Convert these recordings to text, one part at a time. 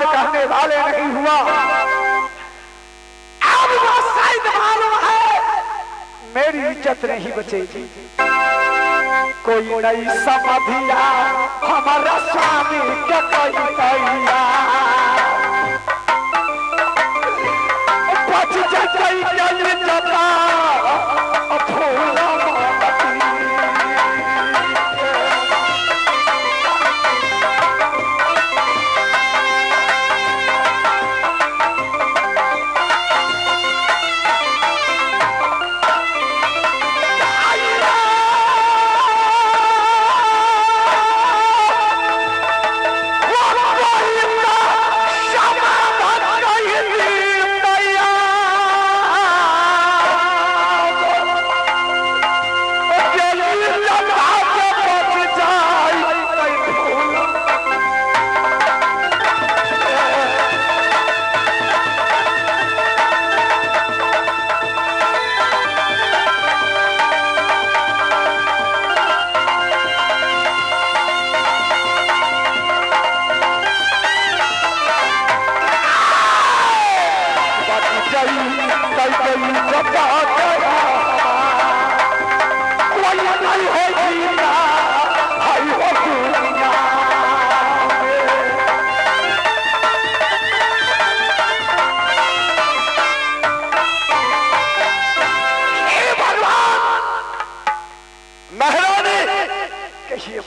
आज कहने वाले नहीं हुआ। अब वो शायद मालूम है मेरी इज्जत नहीं बचेगी। कोई नहीं समझिया हमारा स्वामी के कोई कैया बच जाई जल जता फूला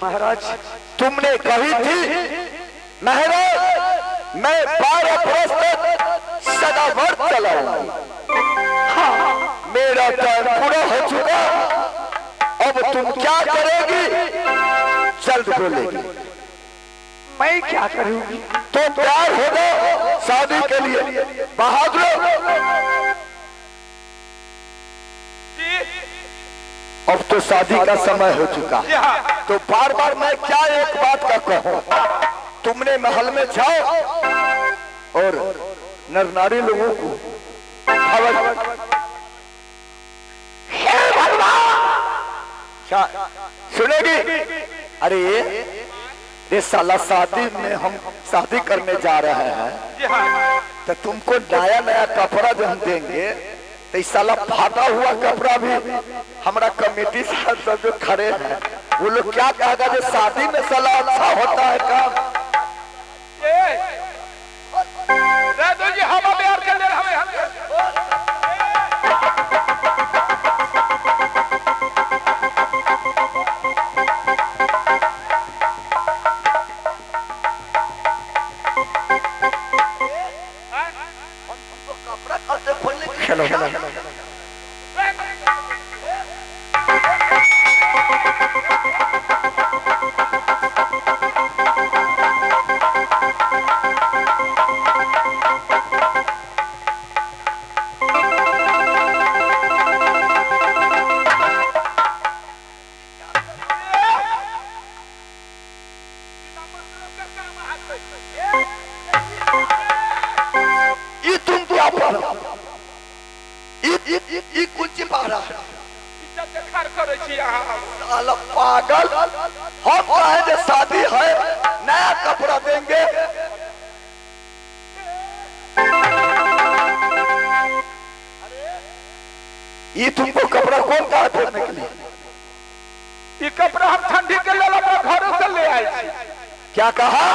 महाराज तुमने कही थी महाराज मैं 12 वर्ष तक सदा व्रत चलाऊंगा। हाँ, मेरा टाइम पूरा हो चुका। अब तुम क्या करोगी? जल्द बोलेगी। मैं क्या करूंगी? तो तैयार हो जाओ शादी के लिए। बहादुर अब तो शादी का समय हो चुका। तो बार बार मैं क्या एक बात का कहूं, तुमने महल में जाओ और नर नारी लोगों को खबर क्या सुनेगी? अरे ये साला शादी में हम शादी करने जा रहे हैं तो तुमको नया नया कपड़ा जो हम देंगे तो इस साला फाटा हुआ कपड़ा भी हमारा कमेटी साहब सब जो खड़े हैं वो लोग क्या कहेगा जो शादी में साला अच्छा होता है काम। चलो चलो ये तुम क्या पढ़ पागल हम कहे जो शादी है नया कपड़ा देंगे। ये तुमको कपड़ा कौन कहा पहनने के लिए? ये कपड़ा हम ठंडी के लिए अपने घरों से ले आए। क्या कहा?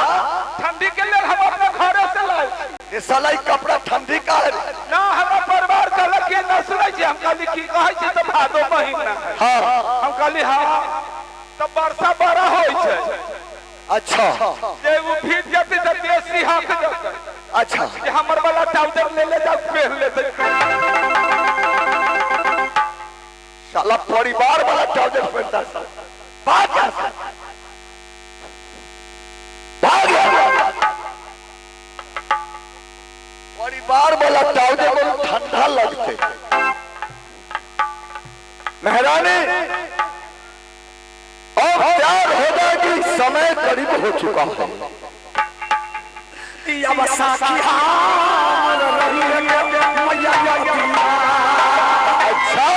ठंडी के लिए हम अपने घरों से लाए। ये साला कपड़ा ठंडी का है ना, हमारा परिवार कहलक के न सुनै छी। हम कहली की कहै छी तो भादो महीना है। हां हम कहली हां तो वर्षा बड़ा होय छै। अच्छा जे वो भीज जाते त देसी हाथ जाते। अच्छा जे हमर वाला ट्राउजर ले जा पहन लेते। साला परिवार वाला ट्राउजर पहनता है। भाग जा परिवार वाला ट्राउजर में ठंडा लगते। महारानी अब तैयार हो जाएगी, समय करीब हो चुका है। अच्छा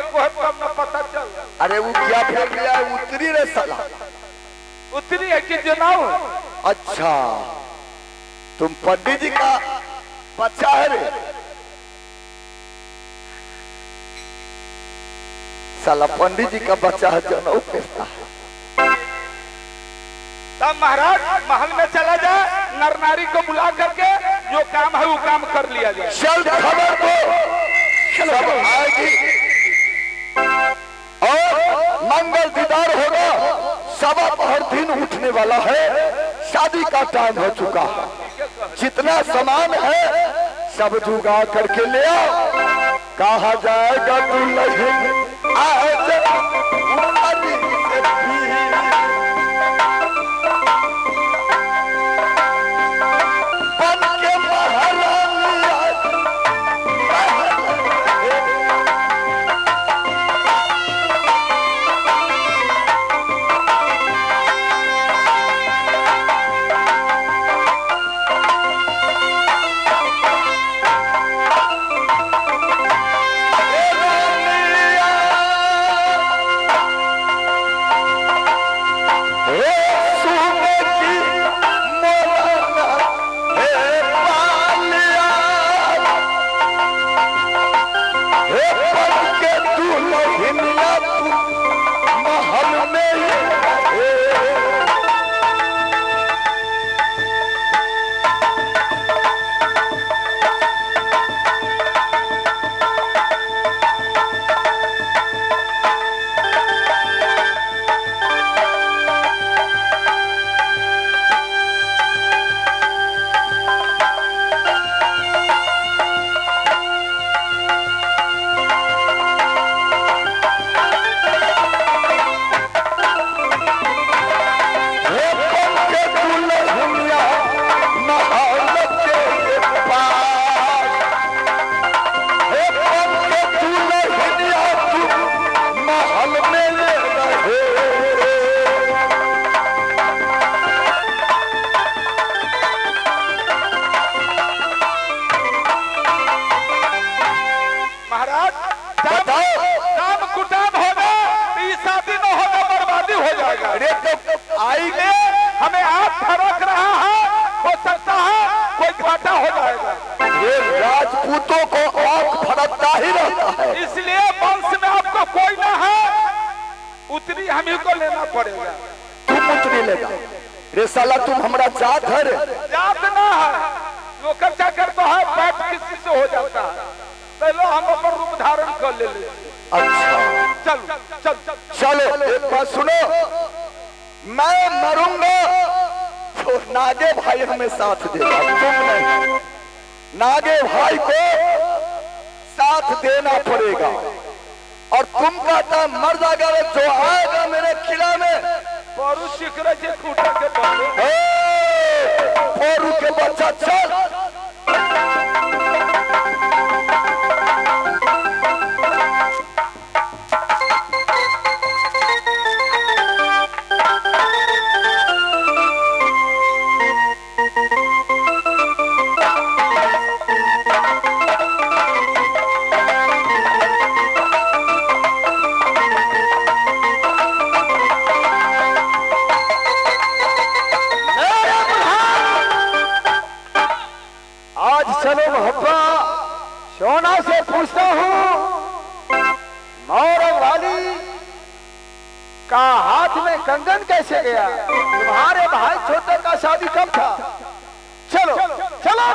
को तब न पता चल। अरे वो क्या फेंक लिया? उतरी रे साला। उतरी है कि जनाओ? अच्छा तुम पंडित जी का बच्चा है रे? साला पंडित जी का बच्चा है जनाऊ फेंकता है। तब महाराज महल में चला जाए, नर नारी को बुला करके जो काम है वो काम कर लिया जाए। चल खबर दो, सब आएगी और मंगल दीदार होगा। सवा पहर दिन उठने वाला है, शादी का टाइम हो चुका है। जितना सामान है सब जुगा करके ले आओ। कहा जाएगा दुल्हन आज आएंगे, हमें आप फरक रहा है, हो सकता है कोई घाटा हो जाएगा। ये राजपूतों को आंख फरकता ही रहता है, इसलिए वंश में आपको कोई ना है, उतरी हम ही को लेना पड़ेगा। तुम उतरी लेगा रे साला, तुम हमारा जात है रे? जात ना है, नौकर चाकर तो है, बैठ किसी से हो जाता है। चलो हम अपन रूप धारण कर ले। अच्छा चलो चल चलो, एक बात सुनो, मैं मरूंगा तो नागे भाई हमें साथ देगा, तुम नहीं। नागे भाई को साथ देना पड़ेगा। और तुम कहता मर जाएगा, जो आएगा मेरे किला में पोरू शिखर से खूटा के पोरू के बच्चा चल। सोना से पूछता हूँ, मौरव वाली का हाथ में कंगन कैसे गया? तुम्हारे भाई छोटे का शादी कब था? चलो चलो।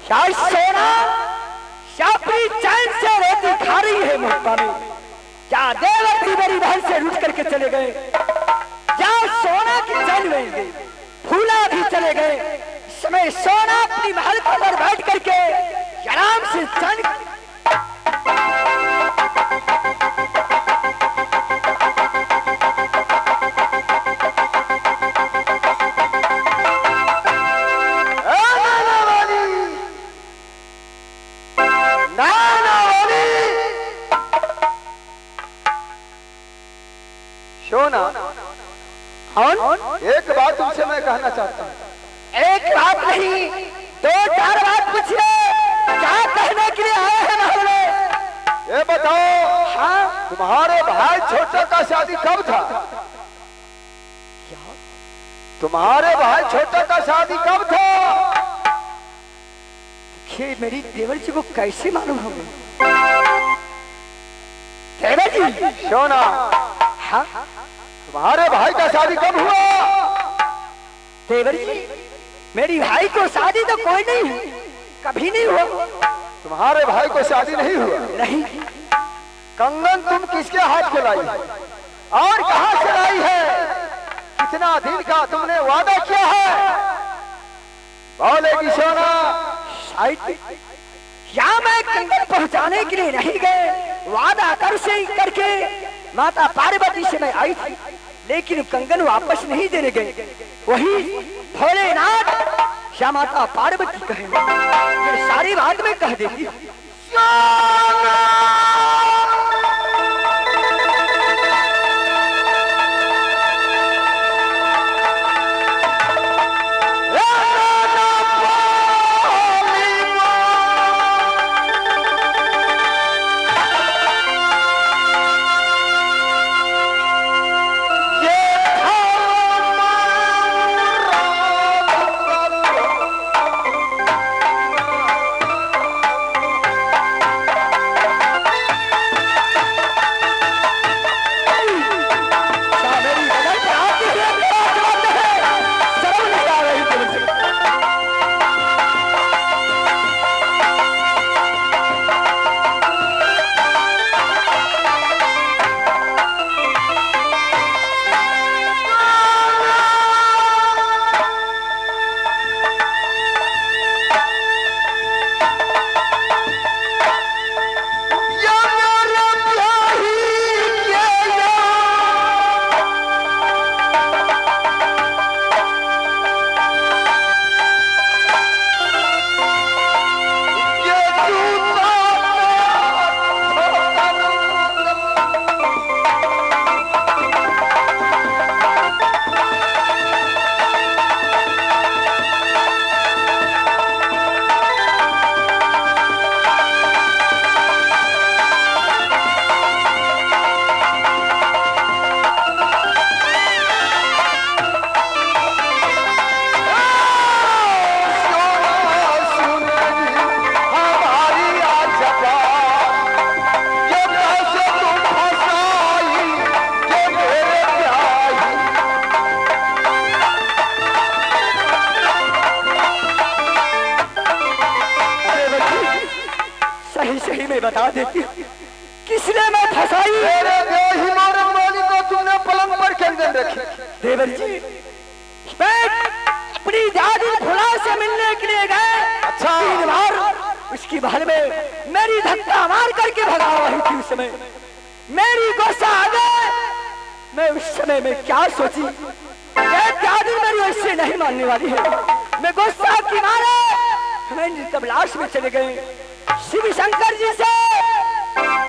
शायद सोना शापी चैन से रोटी खा रही है मुस्तानी। क्या देव अपनी बड़ी बहन से रूठ करके चले गए? क्या सोना की चैन में फूला भी चले गए? इस समय सोना अपनी महल के अंदर बैठ करके आराम से चैन सोना। एक कहना चाहता हूँ। एक बात नहीं, दो चार बात पूछिए, क्या कहने के लिए आए हैं महल में? ये बताओ, हाँ, तुम्हारे भाई छोटे का शादी कब था? क्या? तुम्हारे भाई छोटे का शादी कब था? देखिए मेरी देवर जी को कैसे मालूम होगा? देवर जी सोना, हाँ, तुम्हारे भाई का शादी कब हुआ? देवर जी मेरी भाई को शादी तो कोई नहीं हुई, कभी नहीं हुआ। तुम्हारे भाई को शादी नहीं हुआ? नहीं। कंगन तुम किसके हाथ को लाई और कहां से लाई है? कितना दिन का तुमने वादा किया है? बोलेगी सोना। शायद क्या मैं कंगन पहुंचाने के लिए नहीं गए, वादा करके माता पार्वती से मैं आई थी, लेकिन कंगन वापस नहीं देने गए। वही भोलेनाथ या माता पार्वती कहे, ये सारी बात में कह देती। बता देती किसने मैं फंसाई? मेरे देही मारन वाली को तुमने पलंग पर कंगन रखी। देवर जी अपनी दादी फुला से मिलने के लिए गए। अच्छा। 3 बार उसकी बहन में मेरी धक्का मार करके भगा रही थी। उस समय मेरी गुस्सा आ गए। मैं उस समय में क्या सोची, दादी मेरी उससे नहीं मानने वाली है। मैं गुस्सा की मारे मैं कबलाश में चले गए। शिव शंकर जी से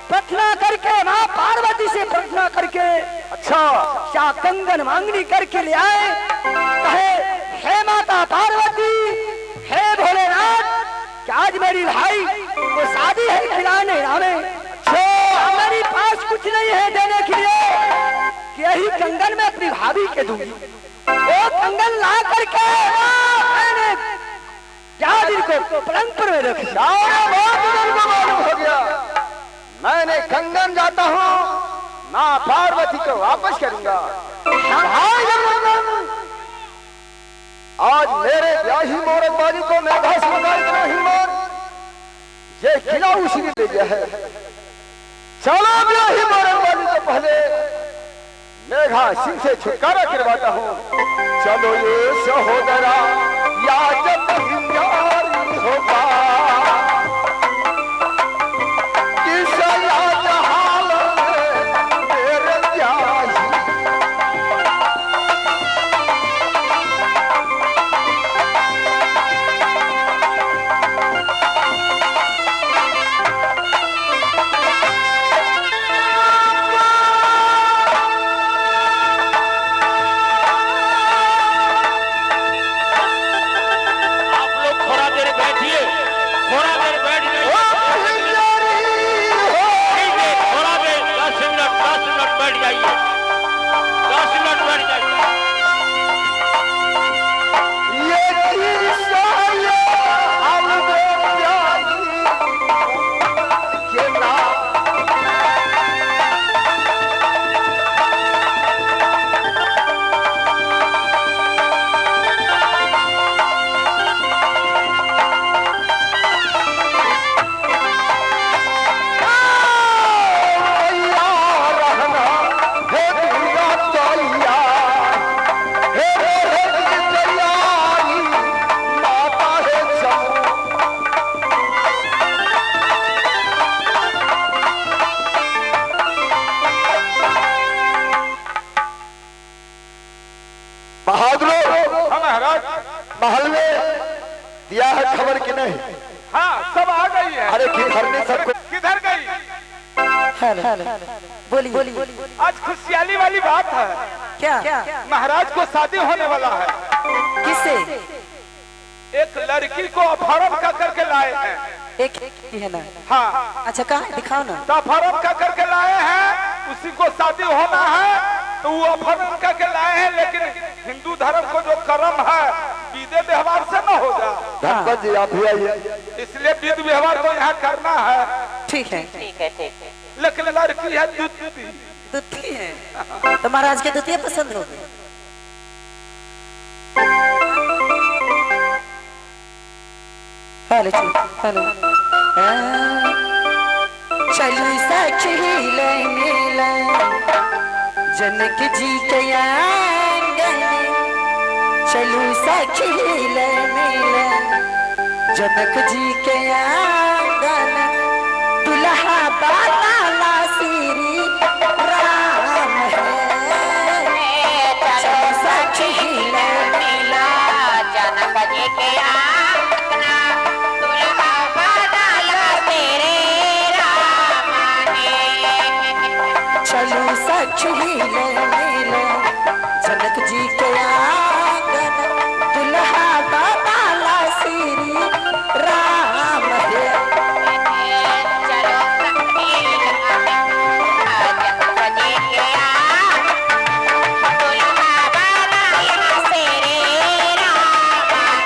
प्रार्थना करके, माँ पार्वती से प्रार्थना करके, अच्छा, क्या कंगन मांगनी करके ले आए। कहे हे माता पार्वती, हे भोलेनाथ, क्या आज मेरी भाई को शादी है खिलाने नामे। मेरे पास कुछ नहीं है देने के लिए कि यही कंगन मैं अपनी भाभी के दूंगी। वो कंगन ला करके मैंने जादिर को पलंग पर में रख दिया। मालूम हो गया। मैंने कंगन जाता हूँ, माँ पार्वती को वापस करूंगा। आज मेरे ब्याही मोरत वाली को मैं ये खिला उसी ने ले गया है। चलो ब्याही मोरत वाली को पहले मेघा सिंह से छुटकारा करवाता हूँ। चलो ये सहोदरा या जब होगा खबर कि नहीं? हाँ सब आ गई है। अरे किधर ने सबको किधर गई? बोलिए। आज खुशहाली वाली बात है। क्या? महाराज को शादी होने वाला है। किससे? एक लड़की को अपहरण कर करके लाए हैं। एक है ना? हाँ। अच्छा कहाँ दिखाओ ना। तो अपहरण कर करके लाए हैं, उसी को शादी होना है तो वो अपहरण करके लाए हैं। लेकिन हिंदू धर्म को जो कर्म है विधि व्यवहार से न हो जाए। जी आप भी आइए, इसलिए विधि व्यवहार तो यहाँ करना है। ठीक है। लेकिन लड़की है दुत्ती है तो महाराज के दुतिया पसंद हो गई। हेलो चलू सखी मिला जनक जी के आंगन, चलू सखी मिला जनक जी के आंगन, दुल्हा बाला श्री राम है। चलू सखी मिला जनक जी के चलू सखी मिला जनक जी के आंगन, दुल्हा बाला श्री राम है। चलो सखी जनक जी के आंगन, दुल्हा बाला श्री राम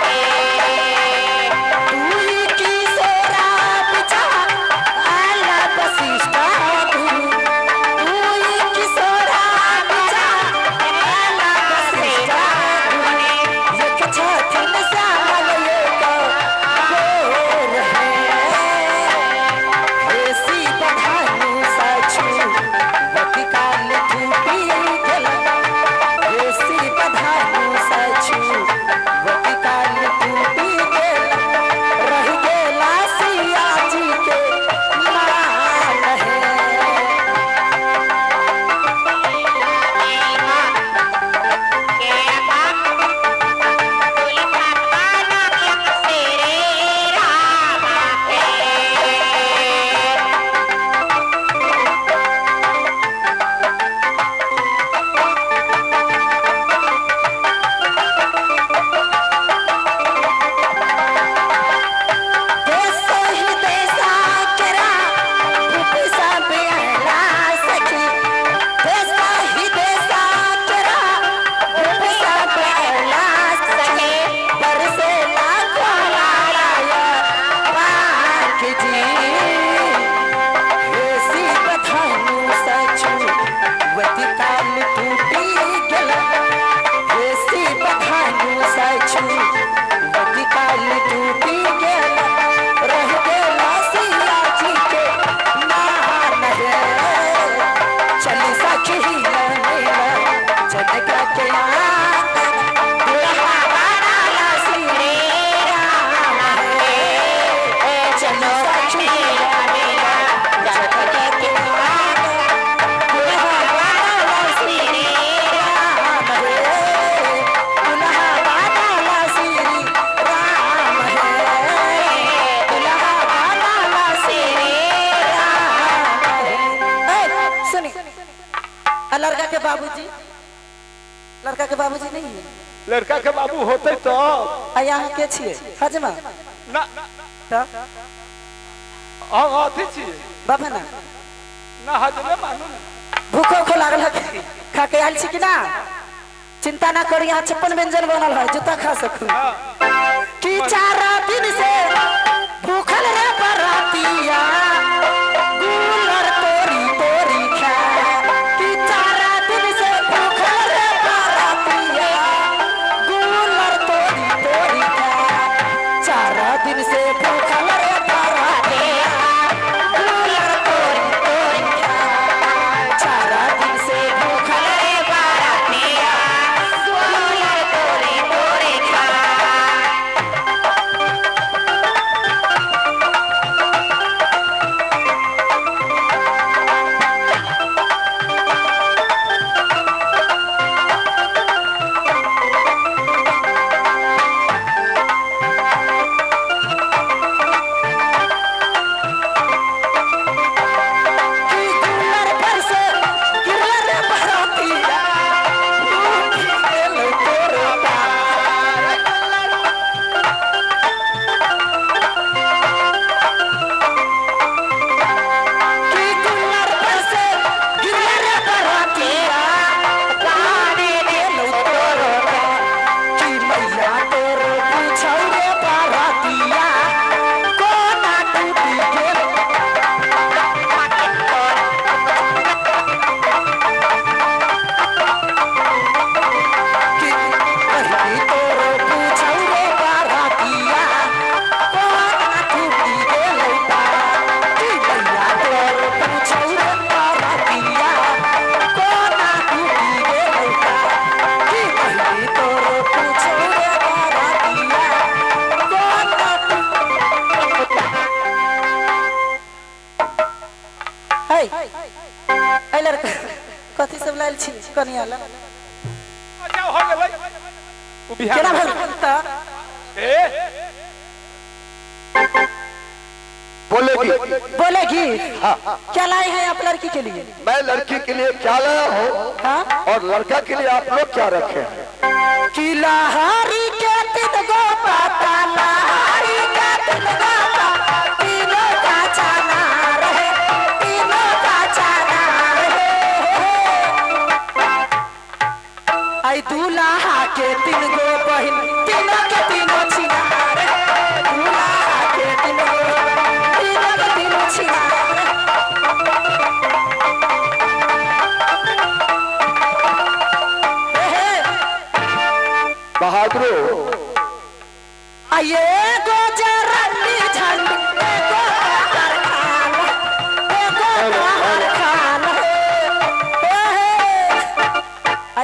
है। दूरी की सोरा बिचा आला वशिष्ठा लड़का के बाबूजी नहीं है। लड़का के बाबू होते तो यहाँ के छिए हजमा ना तो अथी छिए बाबा ना ना हजमे मानू भूखो खो लागल है खा के आयल छी कि ना। चिंता ना करी, यहाँ 56 व्यंजन बनल है, जूता खा सकू। कि 4 दिन से भूखल रे बरातिया गुलर तोरी तोरी खा। कि 4 दिन से भूखल रे बरातिया गुलर तोरी तोरी खा। 4 दिन से भूखल रे बरातिया गुलर तोरी तोरी खा। 4 दिन से भूखल रे बरातिया गुलर तोरी तोरी खा। लड़का कथी सब लाइल छी कनिया ला अच्छा हो गेलै उ बिहार केना भल त ए बोलेगी। हाँ। क्या लाए हैं आप लड़की के लिए? मैं लड़की के लिए क्या लाया हूँ, हाँ? और लड़का के लिए आप लोग क्या रखे हैं? कि लहारी के तीन गो पाता, लहारी के तीन गो पाता, तीनों का चाना रहे, तीनों का चाना रहे। आई दूल्हा के तीन गो बहिन, तीनों के तीनों छिना रहे, दूल्हा के तीन गो, तीनों के तीनों छिना रहे। बहादुर ये गोजरली झंडी एगो कारखान, एगो कारखान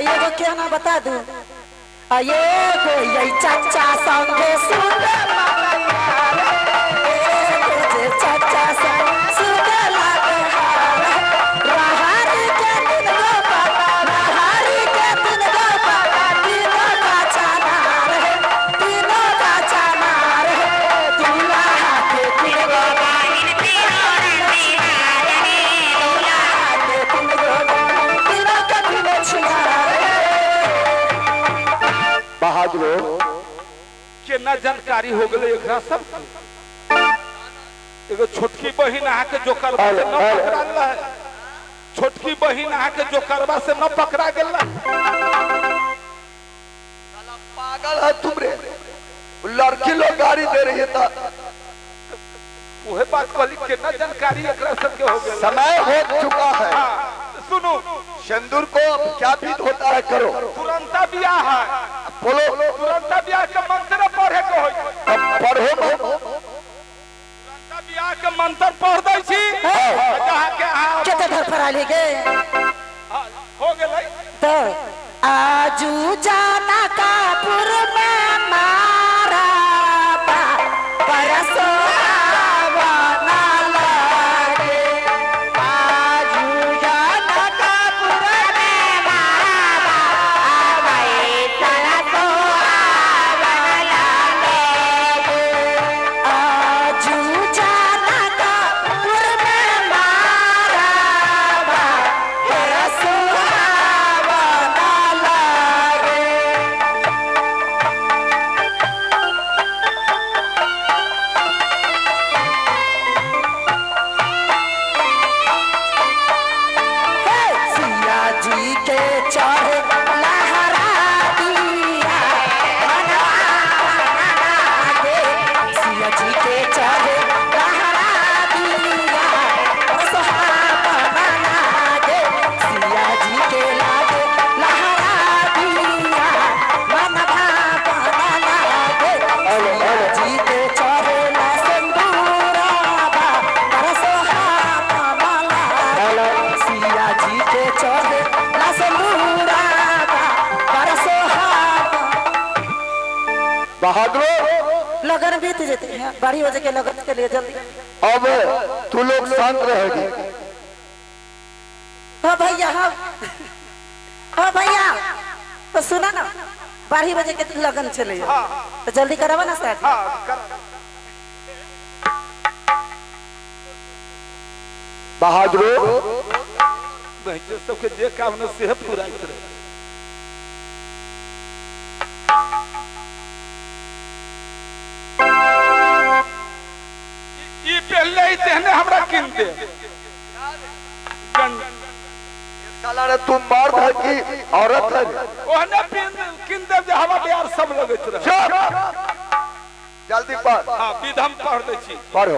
ये गो क्या ना बता दूं ये गो यही चाचा संगे सुने चाचा सुने लागे रहारी के दिन गो पाता, रहारी के दिन गो पाता, तीनों का चाना रहे, तीनों का चाना रहे, दूल्हा के तीन गो बहिन, तीनों के तीन गो, तीनों के तीनों छिना बहादुर केना जानकारी हो गेलै एकरा सब। एगो छोटकी बहिन आके जो करवा से न पकड़ा गेला है, छोटकी बहिन आके जो करवा से न पकड़ा गेला। पागल है तुम रे, लड़की लोग गाड़ी दे रही है तो वही बात कहली केना जानकारी एकरा सब के हो गेल। समय हो चुका है। सुनो सिंदूर को क्या बीत होता है करो, तुरंत बियाह है, बोलो तुरंत बियाह के मंत्र पढ़े के होई, पढ़ो तुरंत बियाह के मंत्र पढ़ दै छी जहाँ के आ केते घर पर आले गे हो गेलै तो आजू जाना कापुर में मारा बा, परसो आवाना लागे, आजू जाना कापुर में मारा बा, आवाई परसो आवाना लागे, आजू जाना कापुर में मारा बा, परसो आवाना लागे। सिया जी के चढ़े लहरा दिया गे, सिया जी के चढ़े लहरा दिया सोहाबना गे, सिया जी के लागे लहरा दिया मनभा बना गे, सिया जी के चढ़े ला सिंदूराबा पर सोहाबना सिया जी के चढ़े ला सिंदूराबा पर सोहाबा। बहादुर लगन बीत जेते हैं, बड़ी हो के लगन के लिए जल्दी। अब तू लोग शांत रहेगी। हाँ भैया, हाँ भैया तो सुना ना, 12 बजे के लगन चले तो जल्दी करावा ना स्टार्ट। बहादुर नहीं सबके जे काम न से पूरा करे। ई पहले ही तेहने हमरा किन दे साला रे, तुम मर्द है कि औरत है? ओहने किन दे जे हवा बिहार सब लगत रहे। चुप! जल्दी पढ़। हां विधम पढ़ दे छी। पढ़ो।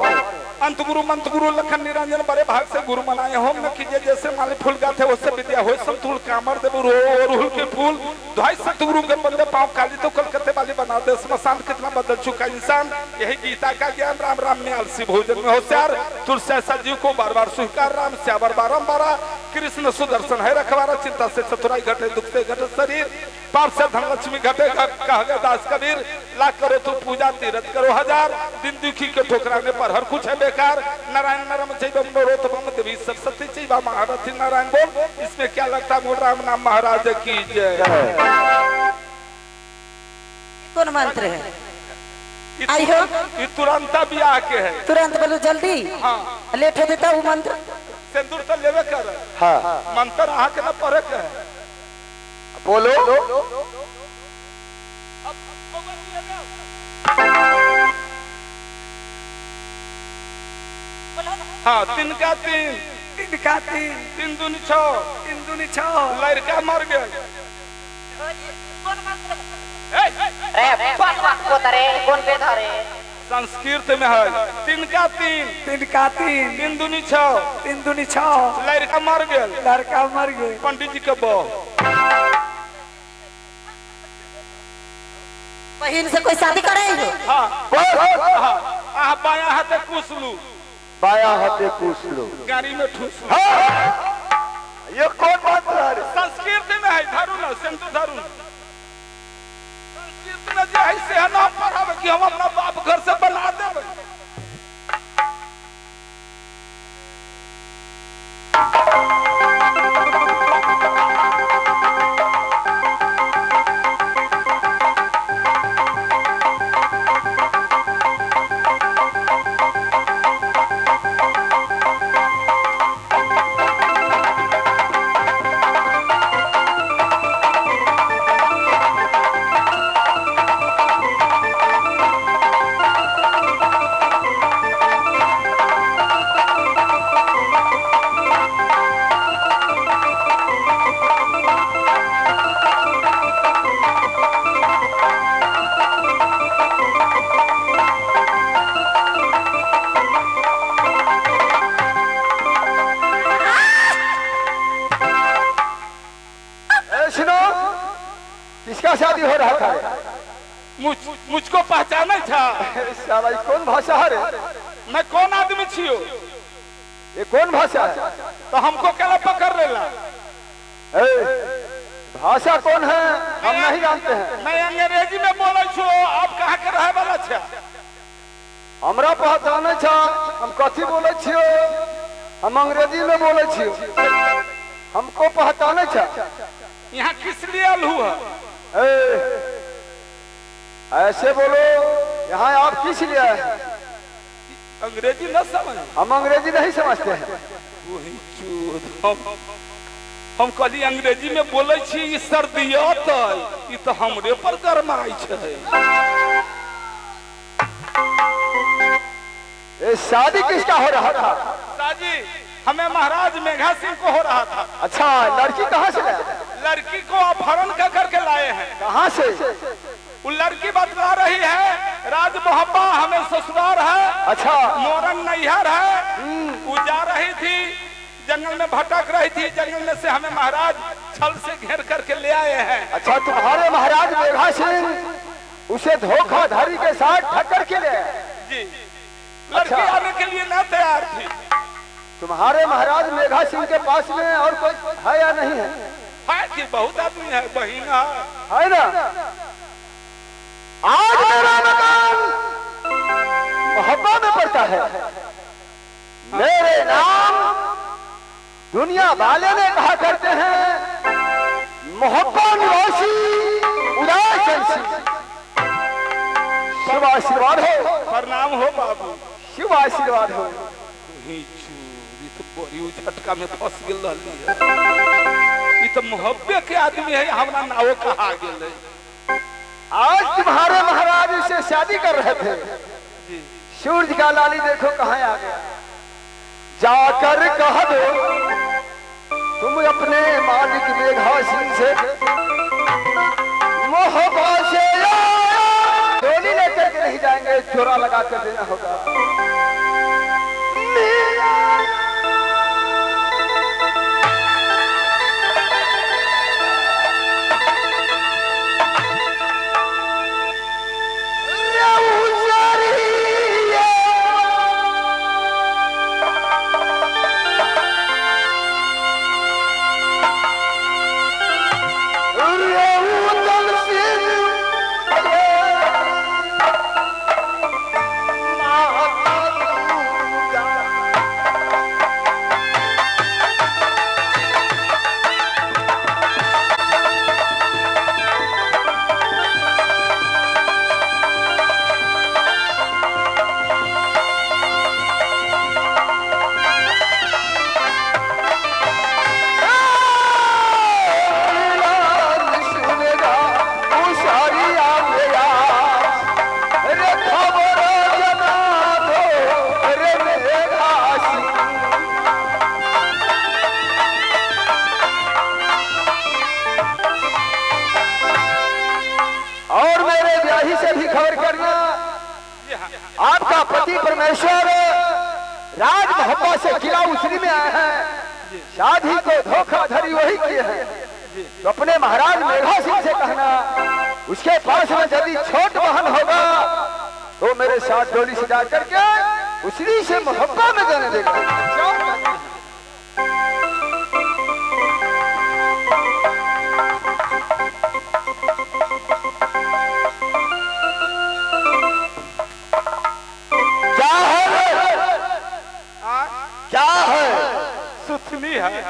अंत गुरु मंत्र गुरु लखन निरंजन बड़े भाग से गुरु मनाए होम न कीजिए जैसे माली फूल गाथे उससे विद्या हो संतुल कामर देव रोहुल के फूल ढाई सतगुरु के बंदे पांव काली तो कलकत्ते वाली बना दे। स्मशान कितना बदल चुका इंसान, यही गीता का ज्ञान राम राम में आलसी भोजन में होशियार, तुलसी ऐसा जीव को बार बार स्वीकार राम श्यावर बारम्बारा, कृष्ण सुदर्शन है रखवारा, चिंता से चतुराई घटे दुख से घटे शरीर, पाप से धनलक्ष्मी घटेगा कहेगा दास कबीर। लाख करो तो पूजा तीरथ करो हजार, दिन दुखी के ठोकराने पर हर कुछ है बेकार। नारायण नरम चैवम नरोत्तमम देवी सरस्वती चैवा महारथी नारायण बोल। इसमें क्या लगता है? बोल राम नाम महाराज की जय। कौन मंत्र है? आई हो ये तुरंत भी आके है, तुरंत बोलो जल्दी। हाँ लेट हो देता वो मंत्र। सिंदूर तो लेवे कर। हाँ मंत्र आके न पढ़े के है। बोलो। हाँ तीन का तीन, तीन का तीन, तीन दूनी छो, तीन दूनी छह। लड़का मर गया। कौन पे धरे? संस्कृत में है तीन का तीन, तीन का तीन, तीन दूनी छो, तीन दूनी छह। लड़का मर गया। लड़का मर गए। पंडित जी के बो बहन से कोई शादी करे हो? हाँ हाँ बाया हाथे कुसलू, बाया हाथे पूछ लो। गाड़ी में ठूस। ये कौन बात है? संस्कृत में है, धरू ना सिंधु धरू ना। संस्कृत में जो है से नाम पढ़ावे कि हम अपना बाप घर से बना देवे। किसका शादी हो रहा था? मुझको पहचाना था। साला ये कौन भाषा है रे? मैं कौन आदमी छियो? ये कौन भाषा है? तो हमको क्या पकड़ लेला? भाषा कौन है हम नहीं जानते हैं। मैं अंग्रेजी में बोले छो, आप कहाँ के रहे वाला छे? हमरा पहचाने छा, हम कथी बोले छियो? हम अंग्रेजी में बोले छियो। हमको पहचाने छा। यहाँ किस लिए अलहू है? ऐसे बोलो, यहाँ आप किस लिए आए? अंग्रेजी न समझ? हम अंग्रेजी नहीं समझते हैं। हम कभी अंग्रेजी में बोले छी सर्दियत, ये तो हमरे पर गरमाई छे। ये शादी किसका हो रहा था? शादी हमें महाराज मेघा सिंह को हो रहा था। अच्छा, लड़की कहाँ से लाए? लड़की को अपहरण कर करके लाए हैं। कहाँ से? वो लड़की बतला रही है राज मोहब्बा हमें ससुराल है। अच्छा, मोरन नैहर है। वो जा रही थी, जंगल में भटक रही थी, जंगल में से हमें महाराज छल से घेर करके ले आए हैं। अच्छा, तुम्हारे महाराज मेघा सिंह उसे धोखाधड़ी के साथ ठक्कर के ले? जी, लड़की आने के लिए न तैयार थी। तुम्हारे महाराज मेघा सिंह के पास में और कोई है या नहीं है? है कि बहुत आदमी है, बहिन है ना? आज मेरा मकान मोहब्बत में पड़ता है। मेरे नाम दुनिया वाले ने कहा करते हैं मोहब्बत निवासी उदय सिंह। शुभ आशीर्वाद हो। प्रणाम हो बाबू। शुभ आशीर्वाद हो। बड़ी झटका में फंस गेल रहली है। ये तो मोहब्बत के आदमी है, हमरा नाव कहा गेल। आज तुम्हारे महाराज से शादी कर रहे थे। सूरज का लाली देखो कहाँ आ गया। जाकर कह दो तुम अपने मालिक मेघा सिंह से मोहब्बत से डोली लेकर के नहीं जाएंगे, चोरा लगा कर देना होगा। आपका पति परमेश्वर राज मोहब्बत से किला उसरी में आए हैं, शादी को धोखाधड़ी वही किए हैं, तो अपने महाराज मेघा सिंह से कहना उसके पास में यदि छोट वाहन होगा तो मेरे साथ डोली सजा करके उसरी से मोहब्बत में जाने देगा। क्या है? सुथनी है।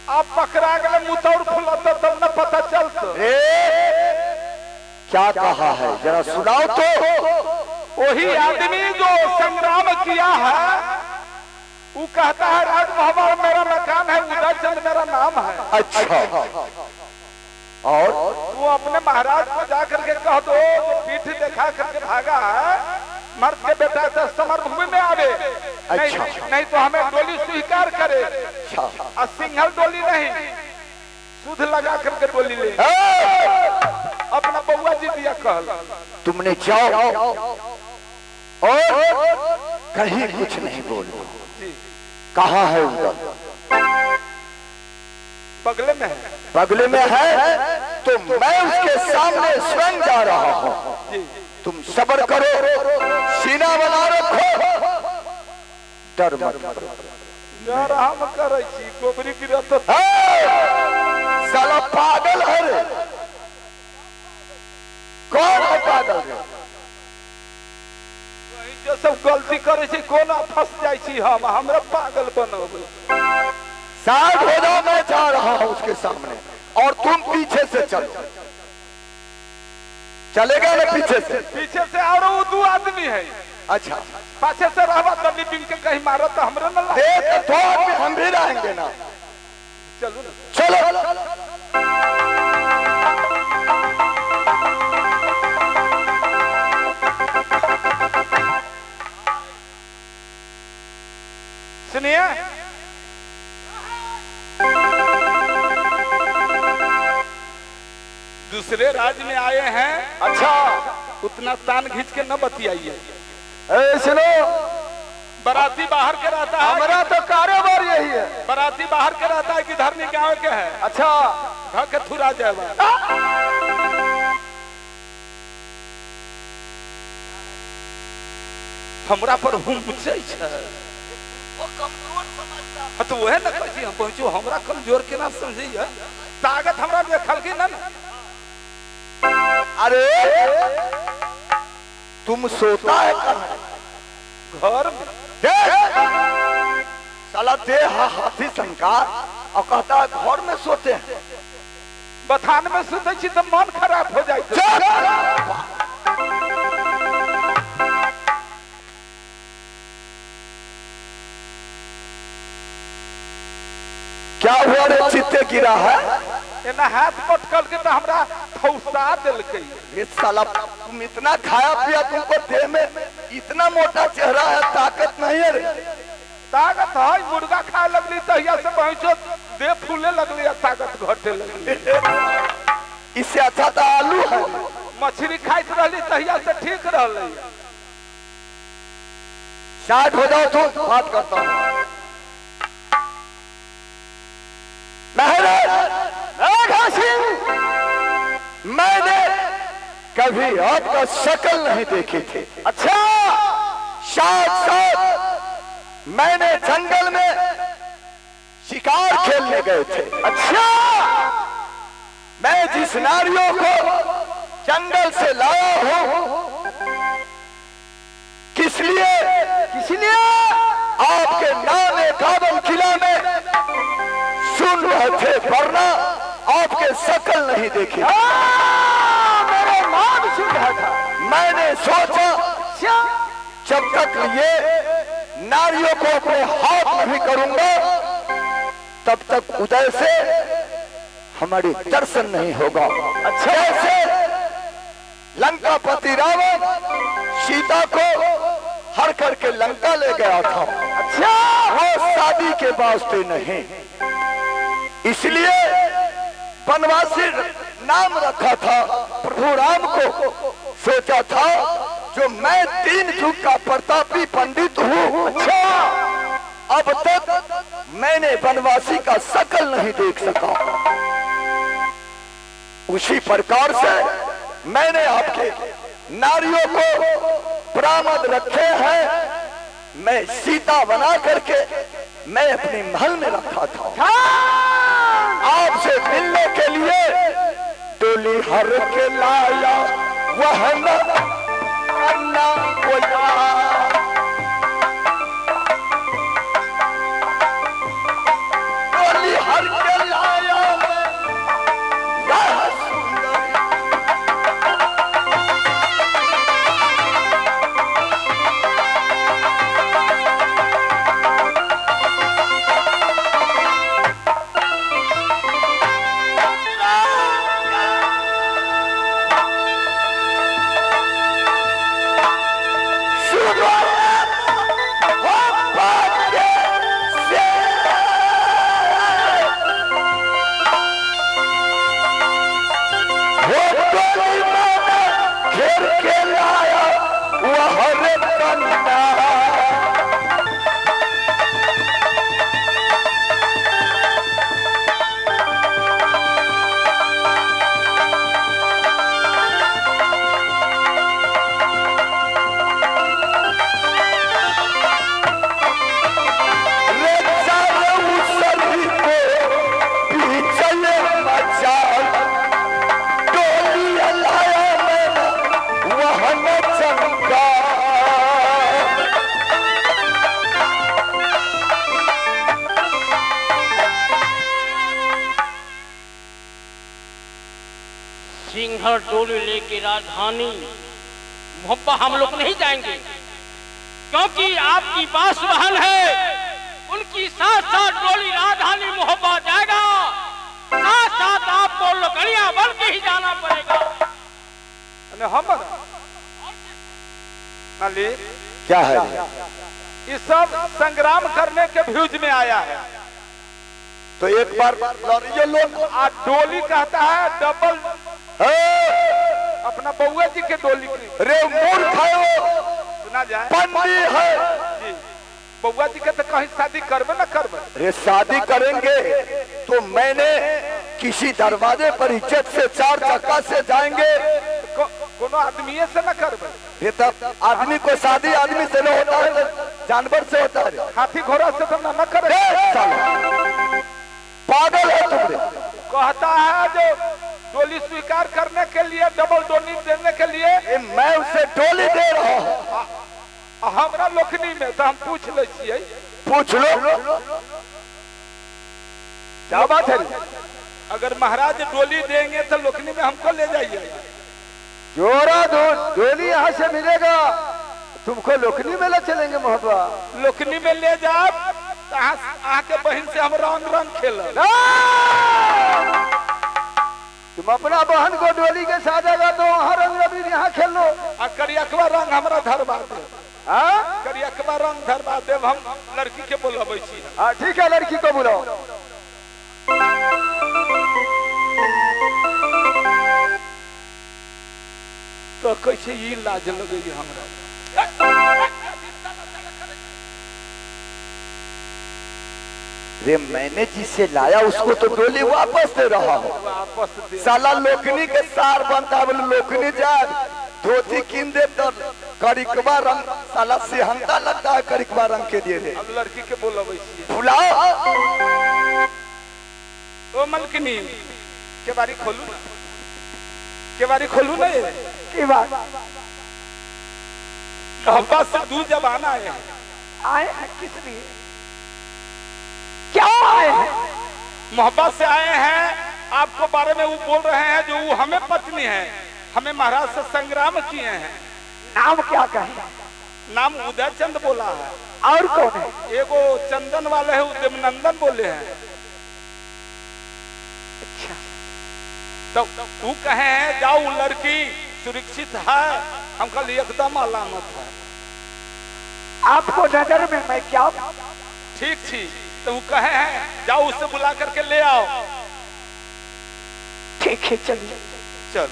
आप पकड़ा गए मुतौर फुलाता तब न पता चलता। क्या कहा है जरा सुनाओ तो। वही आदमी जो संग्राम किया है वो कहता है राज मोहब्बत मेरा मकान है, उदयचंद मेरा नाम है। अच्छा। और वो अपने महाराज को जाकर के कह दो जो पीठ दिखा करके भागा है मर्द के बेटा से समरभूमि में आवे। अच्छा। नहीं तो हमें डोली स्वीकार करे। अच्छा। सिंगल डोली नहीं, सुध लगा करके डोली ले। अपना बउआ जी दिया कहल तुमने जाओ और कहीं कुछ नहीं बोलो। कहाँ है उधर? बगले में है। बगले में है तो मैं उसके सामने स्वयं जा रहा हूँ। तुम सब्र करो, सीना बना रखो, डर मत करो। हम करे छी गोबरी गिरत साला पागल है रे। कौन है पागल रे? जो सब गलती करे छी कोना फंस जाय छी हम, हमरा पागल बनोगे। साथ हो जाओ, मैं जा रहा हूं उसके सामने और तुम पीछे से चलो। चलेगा ना पीछे से? पीछे से और वो दो आदमी है। अच्छा। पाछे से रहवा तभी बिन के कहीं मारो तो हमरे न देख तो हम भी रहेंगे ना। चलो चलो। सुनिए दूसरे राज्य में आए हैं। अच्छा। उतना तान खींच के न बतियाइए। सुनो, बराती बाहर के रहता है। हमारा तो कारोबार यही है। बराती बाहर के रहता है कि धरनी गाँव के है। अच्छा। घर के थुरा जाए हमरा पर हम तो वह न कही हम पहुंचो हमरा कमजोर के ना समझिए। ताकत हमरा देखल की ना। अरे तुम सोता है घर में? साला दे हाथी संकार और कहता है घर में सोते हैं। बथान में सोते छी तो मन खराब हो जाए। क्या हुआ रे? चित्ते गिरा है ना हाथ पटकल के तो हमरा फौसा दिल के। ये साला तुम इतना खाया पिया, तुमको देह में इतना मोटा चेहरा है, ताकत नहीं है रे? ताकत है, मुर्गा खाए लगली तहिया से पहुंचो देह फूले लगली, ताकत घटे लगली। इससे अच्छा तो आलू है। मछली खाइत रहली तहिया से ठीक रहली। शायद हो जाओ तो बात करता हूँ। मैंने कभी आपका शक्ल नहीं देखी थी। अच्छा। साथ मैंने जंगल में शिकार खेलने गए थे। अच्छा। मैं जिस नारियों को जंगल से लाया हूं किस लिए? आपके नाम काबल किला में सुन रहे थे, वरना आपके शक्ल नहीं देखी। मेरे नाम सुन रहा था। मैंने सोचा जब तक ये नारियों को अपने हाथ में भी करूंगा तब तक उदय से हमारी दर्शन नहीं होगा। अच्छा। ऐसे लंकापति रावण सीता को हर करके लंका ले गया था। अच्छा। वो शादी के वास्ते नहीं, इसलिए वनवासी नाम रखा था प्रभु राम को सोचा था जो मैं 3 युग का प्रतापी पंडित हूँ, अच्छा अब तक मैंने वनवासी का शकल नहीं देख सका। उसी प्रकार से मैंने आपके नारियों को बरामद रखे हैं। मैं सीता बना करके मैं अपने महल में रखा था। आपसे मिलने के लिए डोली हर के लाया वह न अन्ना कोया। डोली हर के लाया वह सुंदर। सिंहर डोली लेके राजधानी मोहब्बा हम लोग नहीं जाएंगे, क्योंकि आपकी बास बहन है, उनकी साथ साथ डोली राजधानी मोहब्बा जाएगा, साथ साथ आपको लकड़ियां बन के ही जाना पड़ेगा। क्या है ये सब संग्राम करने के भ्यूज में आया है। तो एक बार लड़िए लोग। डोली कहता है डबल अपना बउआ जी के डोली की। रे मूर्ख है वो, सुना जाए पंडी है जी। बउआ जी के तो कहीं शादी करबे न करबे। रे शादी करेंगे तो मैंने किसी दरवाजे पर इज्जत से 4 चक्का से जाएंगे। कोनो आदमी से न करबे। ये तब आदमी को शादी आदमी से नहीं होता है, जानवर से होता है। हाथी घोड़ा से तो न करे। पागल है तुम। कहता है जो डोली स्वीकार करने के लिए डबल डोली देने के लिए मैं उसे डोली दे रहा हूँ। हमरा लोकनी में तो हम पूछ ले छिए। पूछ लो क्या बात है। अगर महाराज डोली देंगे तो लोकनी में हमको ले जाइए। जोरा डोली यहाँ से मिलेगा, तुमको लोकनी में ले चलेंगे मोहब्बा। लोकनी में ले जाओ, आके बहन से हम रंग रंग खेल। तुम अपना बहन को डोली के साथ आएगा तो वहाँ रंग रबीर यहाँ खेल लो। करियकवा रंग हमारा धरवा दे। करियकवा रंग धरवा दे। हम लड़की के बोलबे छी। ठीक है, लड़की को बुलाओ। तो कैसे ये लाज लगेगी हमरा। रे मैंने जिसे लाया उसको तो डोली वापस दे रहा हूँ। साला लोकनी के सार बनता बोले लोकनी जाए धोती किन दे तो करिकवा रंग साला सिहंता लगता है। करिकवा रंग के दिए रे। अब लड़की के बोलबे छी। बुलाओ। ओ मलकिनी के बारी खोलू ना, के बारी खोलू ना। ये की बात मोहब्बत से दूर जब आना है। आए हैं किस लिए, क्या आए हैं? मोहब्बत से आए हैं। आपको बारे में वो बोल रहे हैं जो वो हमें पत्नी है, हमें महाराज से संग्राम किए हैं। नाम क्या कहे? नाम उदय चंद बोला है। और कौन है? एगो चंदन वाले है उदय नंदन बोले हैं। अच्छा, तो वो कहे हैं जाओ लड़की सुरक्षित है, हम कल एकदम अलामत है। आपको नजर में मैं क्या ठीक थी। तो वो कहे हैं जाओ उससे बुला करके ले आओ। ठीक है, चलिए। चल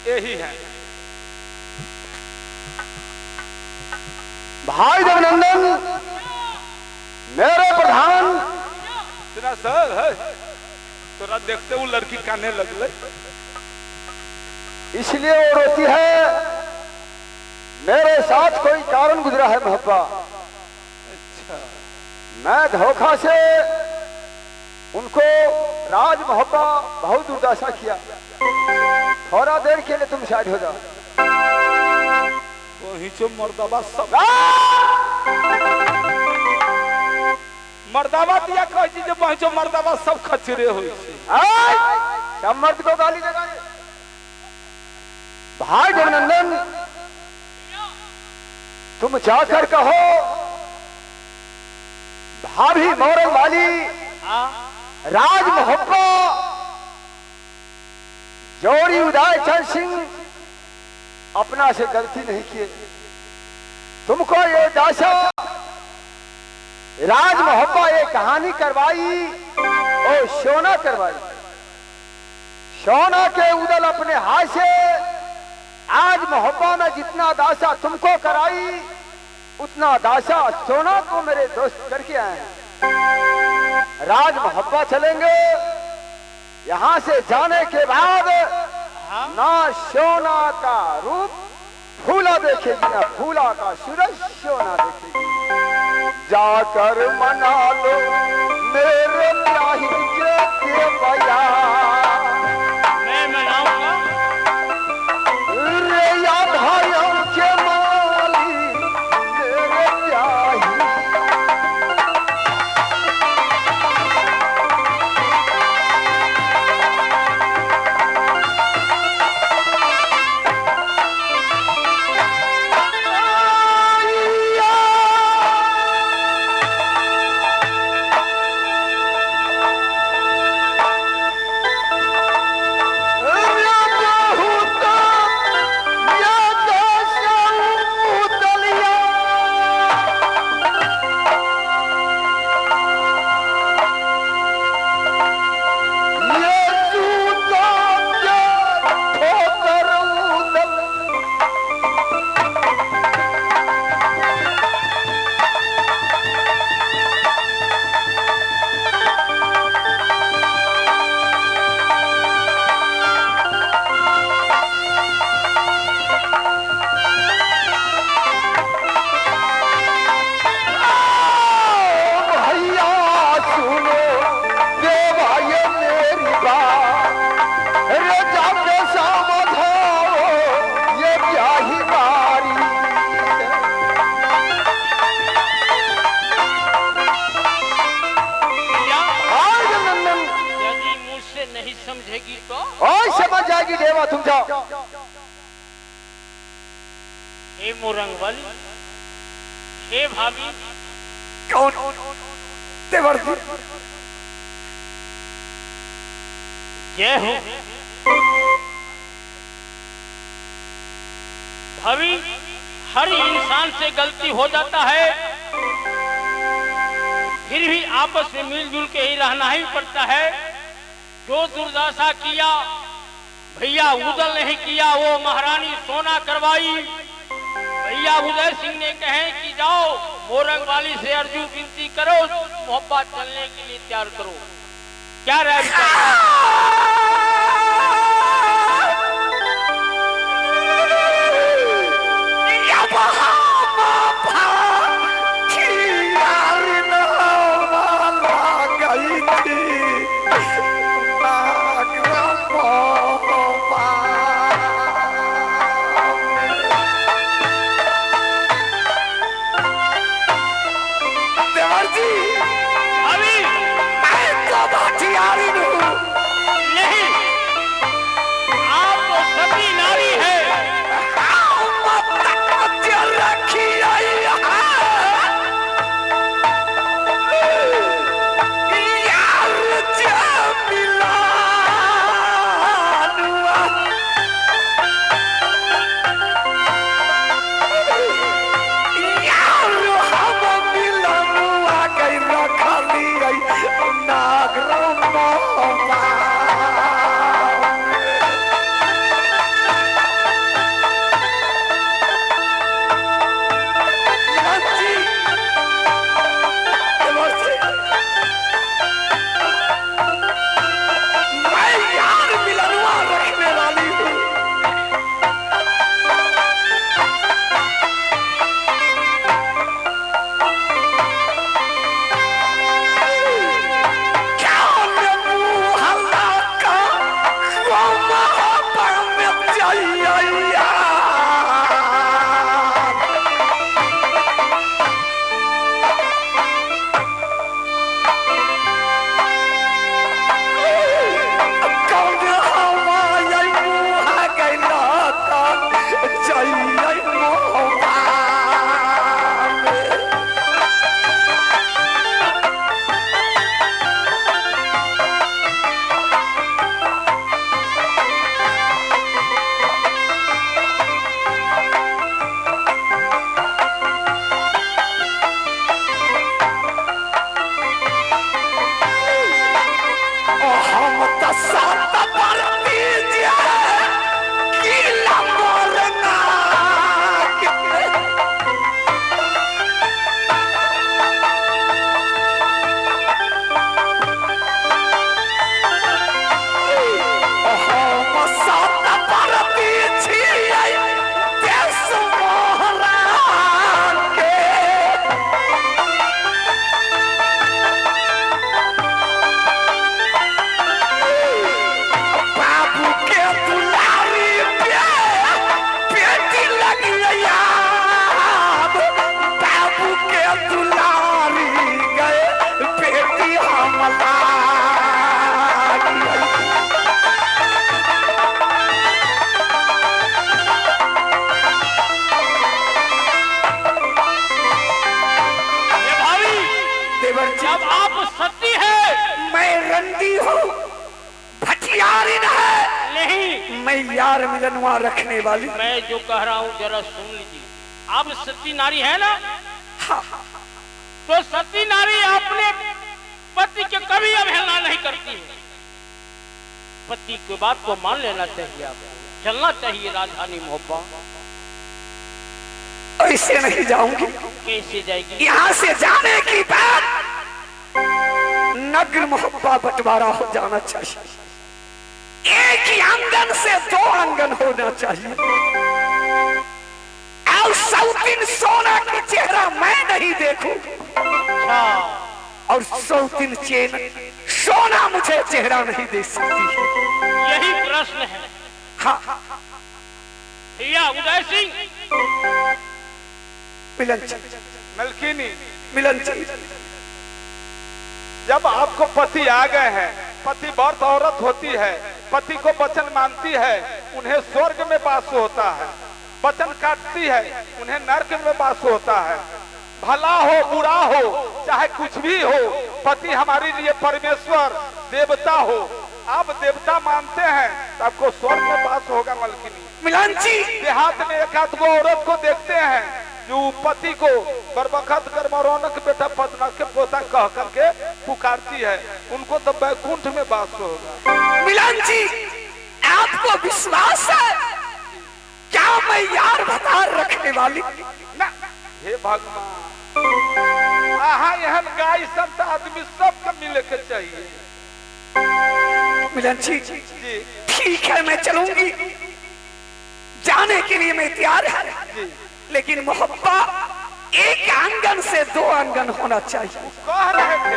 यही है। भाई जगनंदन, मेरे प्रधान तेरा सर है तोरा देखते वो लड़की काने लगले, इसलिए वो रोती है। मेरे साथ कोई कारण गुजरा है महब्बा। अच्छा मैं धोखा से उनको राज मोहब्बा बहुत दुर्दशा किया। थोड़ा देर के लिए तुम शायद हो जाओ। वही जो मर्दाबा सब मर्दाबा दिया कह जी, वही जो मर्दाबा सब खचरे हो। क्या मर्द को गाली लगाए? भाई जगनंदन, तुम जाकर कहो भाभी मोरंग वाली राज मोहब्बा जोड़ी उदय चंद सिंह अपना से गलती नहीं किए। तुमको ये दासा राज मोहब्बा ये कहानी करवाई और सोना करवाई। सोना के उदल अपने हाथ से आज मोहब्बा में जितना दासा तुमको कराई उतना दासा सोना को मेरे दोस्त करके आए हैं। राज मोहब्बा चलेंगे। यहाँ से जाने के बाद ना सोना का रूप फूला देखेगी, ना फूला का सूरज सोना देखेगी। जाकर मना लो मेरे प्याही के भैया, मैं मनाऊंगा। रे याद भाइयों के माली मेरे प्याही। देवा तुम जाओ। हे मोरंग वाली, हे भाभी, कौन देवर जी? जय हो भाभी। हर इंसान से गलती हो जाता है, फिर भी आपस में मिलजुल के ही रहना ही पड़ता है। जो दुर्दशा किया भैया उदल नहीं किया, वो महारानी सोना करवाई। भैया उदय सिंह ने कहे कि जाओ मोरंग वाली से अर्जू विनती करो, मोहब्बत चलने के लिए तैयार करो। क्या राय अभी मैं तो भाटियारी हूँ। मैं यार मिलनवा रखने वाली। मैं जो कह रहा हूँ जरा सुन लीजिए। आप सती नारी है ना? हाँ। तो सती नारी अपने पति के कभी अवहेलना नहीं करती है। पति की बात को मान लेना चाहिए, आपको चलना चाहिए राजधानी मोहब्बा। ऐसे नहीं जाऊंगी। कैसे जाएगी? यहाँ से जाने की बात नगर मोहब्बा बंटवारा हो जाना चाहिए। एक ही आंगन से दो आंगन होना चाहिए। और सौतीन सोना का चेहरा मैं नहीं देखूं और सौतीन चेन सोना मुझे चेहरा नहीं दे सकती। यही प्रश्न है। हाँ। भैया उदय सिंह, मिलन मलकिनी, मिलन जब आपको पति आ गए हैं, पति बहुत औरत होती है, पति को वचन मानती है, उन्हें स्वर्ग में वास होता है। वचन काटती है, उन्हें नरक में वास होता है। भला हो बुरा हो चाहे कुछ भी हो, पति हमारे लिए परमेश्वर देवता हो। आप देवता मानते हैं तो आपको स्वर्ग में वास होगा। मलकिनी, मिलन जी, देहात में एक आध गो औरत को देखते हैं जो पति को बरबखत कर रौनक बेटा पदना के पोता कह करके पुकारती है, उनको तो बैकुंठ में वास होगा। मिलन जी, आपको विश्वास है क्या मैं यार भतार रखने वाली? ना, हे भगवान, आहा यहन गाय संत आदमी सबको मिले के चाहिए। मिलन जी, जी ठीक है मैं चलूंगी, जाने के लिए मैं तैयार है, जी, लेकिन मोहब्बा एक आंगन से दो आंगन होना चाहिए। कह रहे थे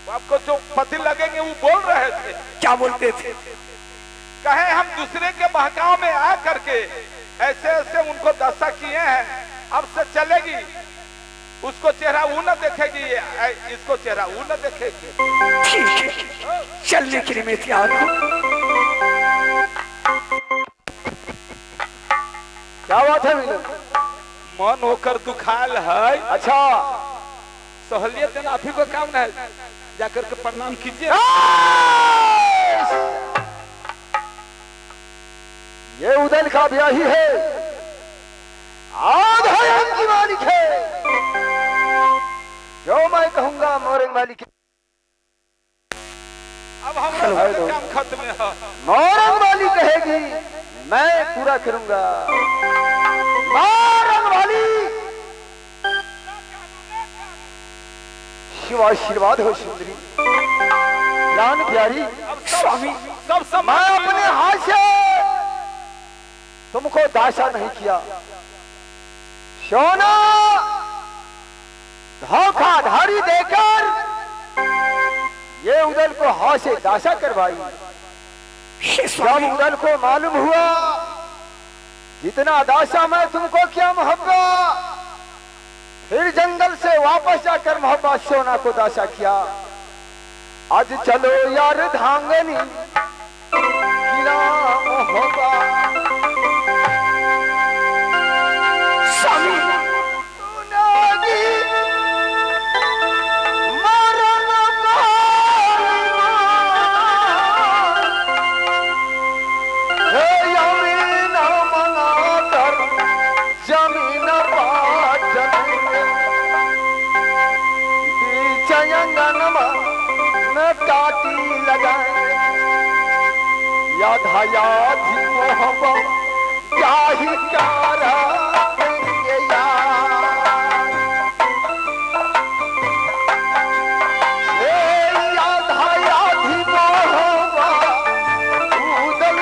वो आपको जो पति लगेंगे वो बोल रहे थे। क्या बोलते थे? कहे हम दूसरे के बहकाव में आ करके ऐसे ऐसे उनको दशा किए हैं, अब से चलेगी, उसको चेहरा वो न देखेगी, इसको चेहरा वो न देखेगी। ठीक है, चलने के लिए मैं तैयार हूँ। क्या बात है मिलन? मन होकर दुखाल है। अच्छा, सहूलियत देना आप ही को काम है, जाकर के प्रणाम कीजिए। ये उदल का ब्याही है, आधायन की मालिक है, जो मैं कहूंगा मोरंग मालिक। अब हमारा काम खत्म है। मोरंग वाली कहेगी मैं पूरा करूंगा। मोरंग वाली शिवाशीर्वाद हो सुंदरी, जान प्यारी। स्वामी सब मैं अपने हाथ से तुमको दासा नहीं किया, सोना धोखाधड़ी देकर ये उदल को हाथ से दासा करवाई। जब उदल को मालूम हुआ जितना दासा मैं तुमको क्या मोहब्बत, फिर जंगल से वापस जाकर मोहब्बत सोना को दासा किया। आज चलो यार धांगनी किला मोहब्बत। टाटी लगाए याद हयात मोहब्बत क्या ही कारा करेंगे याद हयात मोहब्बत उदल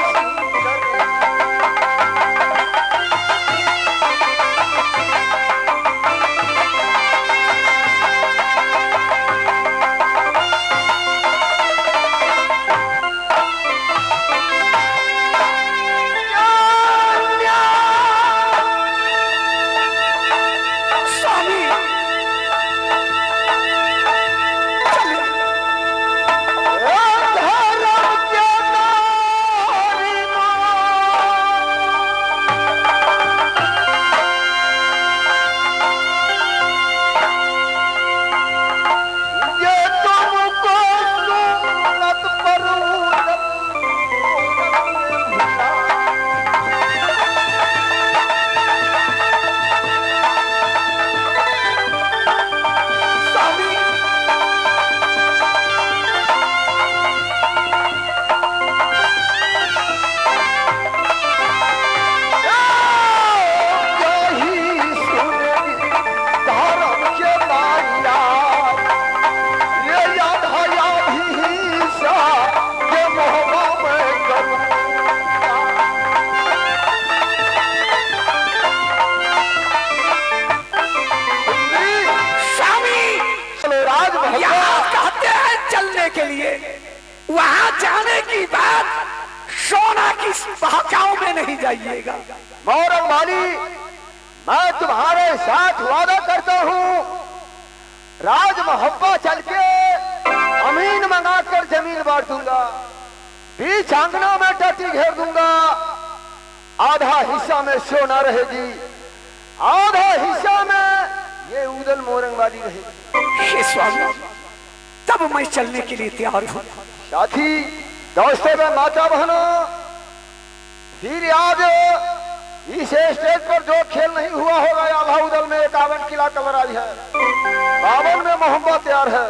वहां जाने की बात सोना की बहकाओं में नहीं जाइएगा। मोरंग वाली, मैं तुम्हारे साथ वादा करता हूँ, राज मोहब्बा चल के अमीन मंगाकर जमीन बांट दूंगा, बीच आंगनों में टटी घेर दूंगा, आधा हिस्सा में सोना रहेगी, आधा हिस्सा में ये उदल मोरंग वाली रहेगी। हे स्वामी, तब मैं चलने के लिए तैयार हूँ। साथी, दोस्तों में माता बहनों, फिर आज इस स्टेज पर जो खेल नहीं हुआ होगा, आधा उदल में 51 किला कवराई है, 52 में मोहब्बत तैयार है,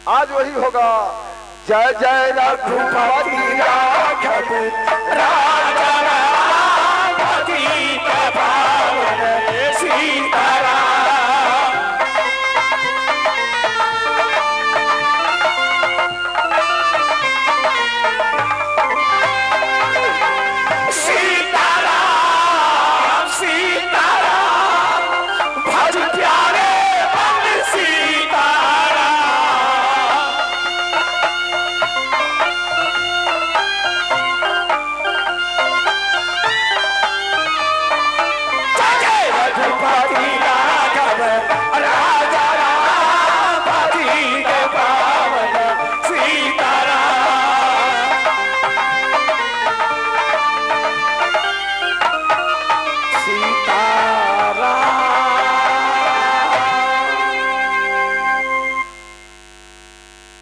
आज वही होगा। जय जय रघुपति राघव राजा राम।